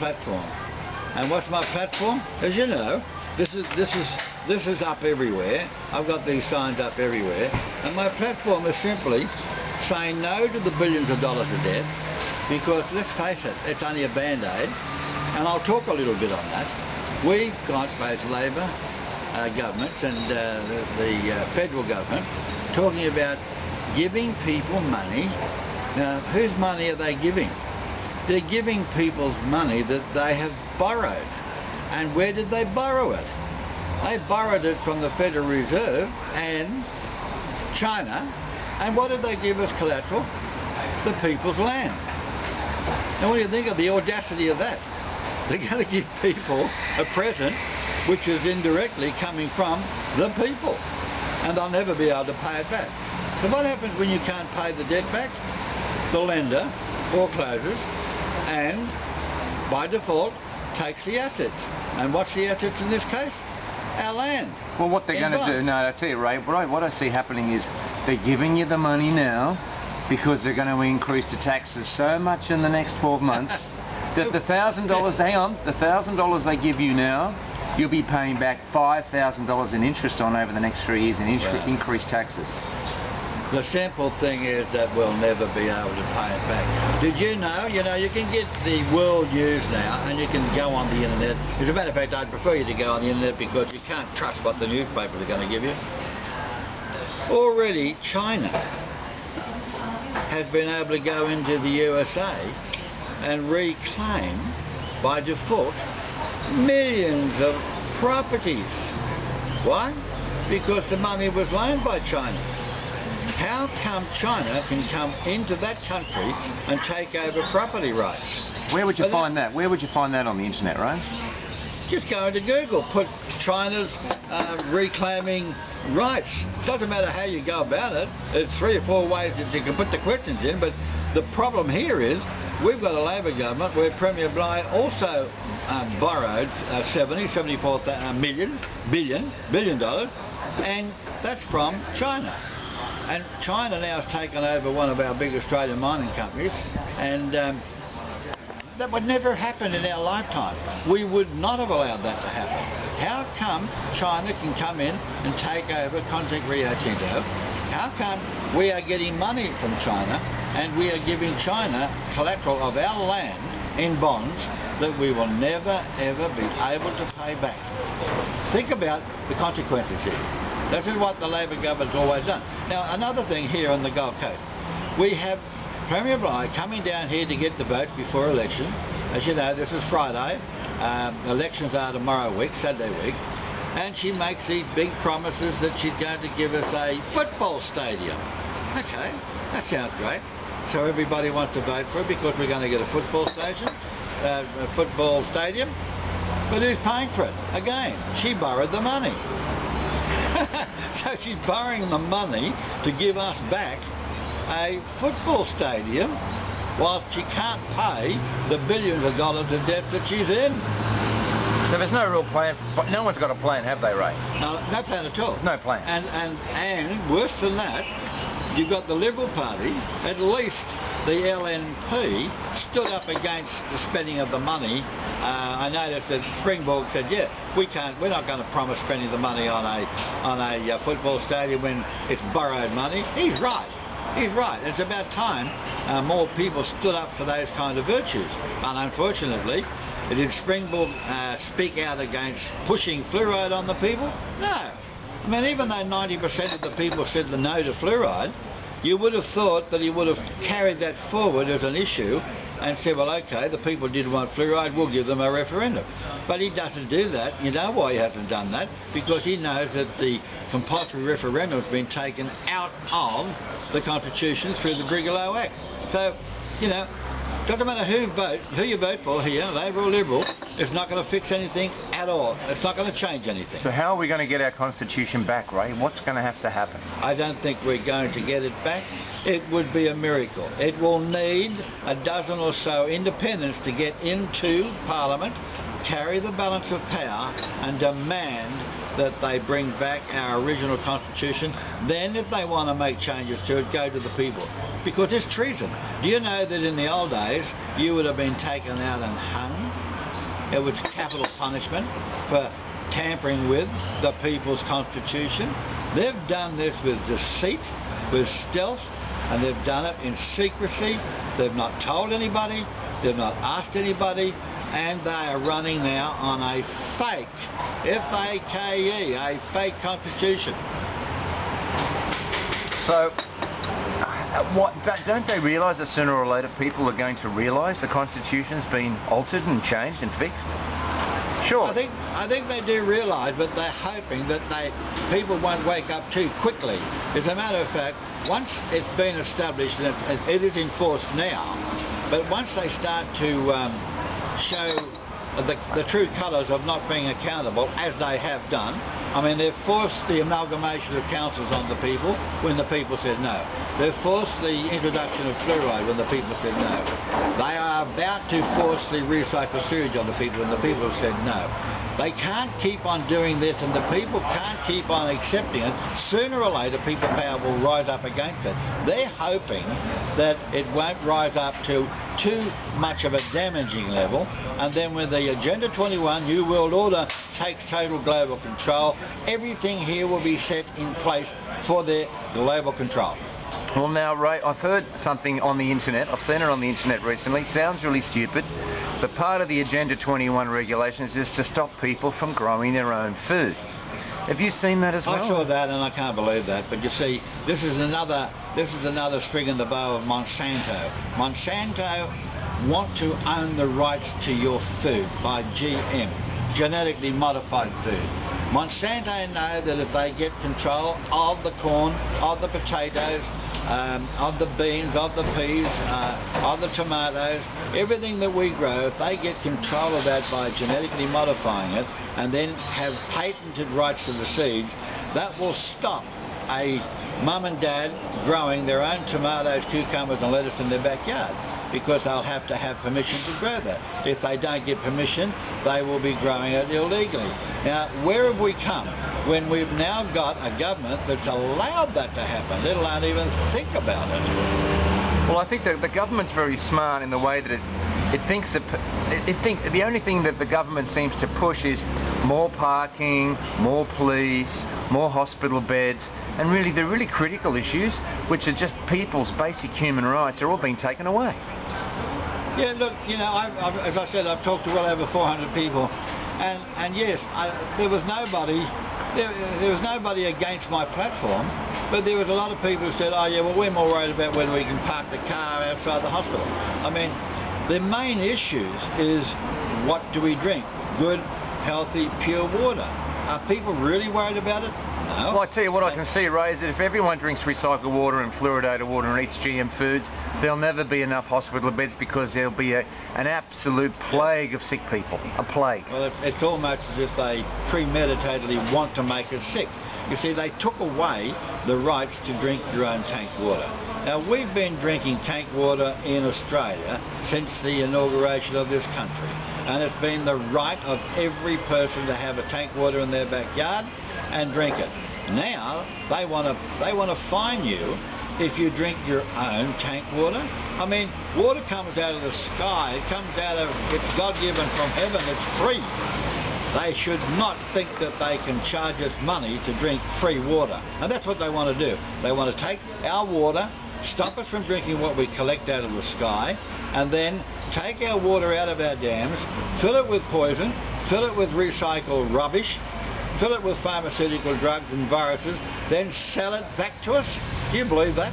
platform. And what's my platform? As you know, this is up everywhere. I've got these signs up everywhere, and my platform is simply saying no to the billions of dollars of debt, because let's face it, it's only a band-aid, and I'll talk a little bit on that. We've got both Labor governments and the federal government talking about giving people money. Now, whose money are they giving? They're giving people's money that they have borrowed. And where did they borrow it? They borrowed it from the Federal Reserve and China. And what did they give as collateral? The people's land. And what do you think of the audacity of that? They're going to give people a present which is indirectly coming from the people. And they'll never be able to pay it back. So what happens when you can't pay the debt back? The lender forecloses and, by default, takes the assets. And what's the assets in this case? Our land. Well, what they're going to do, no, that's it, Ray. What I see happening is they're giving you the money now because they're going to increase the taxes so much in the next 12 months that the $1,000, hang on, the $1,000 they give you now, you'll be paying back $5,000 in interest on over the next 3 years in increased taxes. The simple thing is that we'll never be able to pay it back. Did you know, you can get the world news now and you can go on the internet. As a matter of fact, I'd prefer you to go on the internet because you can't trust what the newspapers are going to give you. Already China has been able to go into the USA and reclaim, by default, millions of properties. Why? Because the money was loaned by China. How come China can come into that country and take over property rights? Where would you find that? Where would you find that on the internet, right? Just go into Google, put China's reclaiming rights. It doesn't matter how you go about it. There's 3 or 4 ways that you can put the questions in, but the problem here is we've got a Labor government where Premier Bligh also borrowed $74 billion dollars, and that's from China. And China now has taken over one of our big Australian mining companies, and that would never happen in our lifetime. We would not have allowed that to happen. How come China can come in and take over Contact Rio Tinto? How come we are getting money from China and we are giving China collateral of our land in bonds that we will never ever be able to pay back? Think about the consequences here. This is what the Labor government's always done. Now, another thing here on the Gold Coast, we have Premier Bligh coming down here to get the vote before election. As you know, this is Friday. Elections are tomorrow week, Saturday week. And she makes these big promises that she's going to give us a football stadium. Okay, that sounds great. So everybody wants to vote for it because we're going to get a football stadium. But who's paying for it? Again, she borrowed the money. So she's borrowing the money to give us back a football stadium whilst she can't pay the billions of dollars of debt that she's in. So there's no real plan. No one's got a plan, have they, Ray? No plan at all. No plan. And worse than that, you've got the Liberal Party, at least the LNP, stood up against the spending of the money. I noticed that Springborg said, yeah, we're not going to promise spending the money on a football stadium when it's borrowed money. He's right. He's right. It's about time more people stood up for those kind of virtues. But unfortunately, did Springborg speak out against pushing fluoride on the people? No. I mean, even though 90% of the people said the no to fluoride, you would have thought that he would have carried that forward as an issue and said, well, okay, the people did want fluoride, we'll give them a referendum. But he doesn't do that. You know why he hasn't done that? Because he knows that the compulsory referendum has been taken out of the Constitution through the Brigalow Act. So, doesn't matter who you vote for here, Labor or Liberal, it's not going to fix anything at all. It's not going to change anything. So how are we going to get our Constitution back, Ray? What's going to have to happen? I don't think we're going to get it back. It would be a miracle. It will need a dozen or so independents to get into Parliament, carry the balance of power and demand that they bring back our original Constitution. Then if they want to make changes to it, go to the people. Because it's treason. Do you know that in the old days you would have been taken out and hung It was capital punishment for tampering with the people's constitution. They've done this with deceit, with stealth, and they've done it in secrecy. They've not told anybody, they've not asked anybody, and they are running now on a fake, F-A-K-E, a fake constitution. So, don't they realise that sooner or later people are going to realise the Constitution's been altered and changed and fixed? Sure. I think they do realise, but they're hoping that people won't wake up too quickly. As a matter of fact, once it's been established and it is enforced now, but once they start to show the true colours of not being accountable, as they have done. I mean, they've forced the amalgamation of councils on the people when the people said no. They've forced the introduction of fluoride when the people said no. They are about to force the recycled sewage on the people when the people have said no. They can't keep on doing this, and the people can't keep on accepting it. Sooner or later, people power will rise up against it. They're hoping that it won't rise up to too much of a damaging level, and then when the Agenda 21 New World Order takes total global control, everything here will be set in place for their global control. Well now, Ray, I've heard something on the internet, I've seen it on the internet recently, sounds really stupid, but part of the Agenda 21 regulations is to stop people from growing their own food. Have you seen that as well? I saw that and I can't believe that, but you see, this is another string in the bow of Monsanto. Monsanto want to own the rights to your food by GM, genetically modified food. Monsanto know that if they get control of the corn, of the potatoes, of the beans, of the peas, of the tomatoes, everything that we grow, if they get control of that by genetically modifying it and then have patented rights to the seeds, that will stop a mum and dad growing their own tomatoes, cucumbers and lettuce in their backyard, because they'll have to have permission to grow that. If they don't get permission, they will be growing it illegally. Now, where have we come when we've now got a government that's allowed that to happen, let alone even think about it? Well, I think that the government's very smart in the way that it thinks the only thing that the government seems to push is more parking, more police, more hospital beds, and really the really critical issues, which are just people's basic human rights, are all being taken away. Yeah, look, you know, as I said, I've talked to well over 400 people, and yes, there was nobody against my platform, but there was a lot of people who said, oh yeah, well we're more worried about whether we can park the car outside the hospital. I mean, the main issue is, what do we drink? Good, healthy, pure water. Are people really worried about it? No. Well, I tell you what I can see, Ray, is that if everyone drinks recycled water and fluoridated water and eats GM foods, there'll never be enough hospital beds, because there'll be an absolute plague of sick people. A plague. Well, it's almost as if they premeditatedly want to make us sick. You see, they took away the rights to drink your own tank water. Now, we've been drinking tank water in Australia since the inauguration of this country, and it's been the right of every person to have a tank water in their backyard and drink it. Now they want to fine you if you drink your own tank water. I mean, water comes out of the sky, it's God-given from heaven, it's free. They should not think that they can charge us money to drink free water. And that's what they want to do. They want to take our water, stop us from drinking what we collect out of the sky, and then take our water out of our dams, fill it with poison, fill it with recycled rubbish, fill it with pharmaceutical drugs and viruses, then sell it back to us. Do you believe that?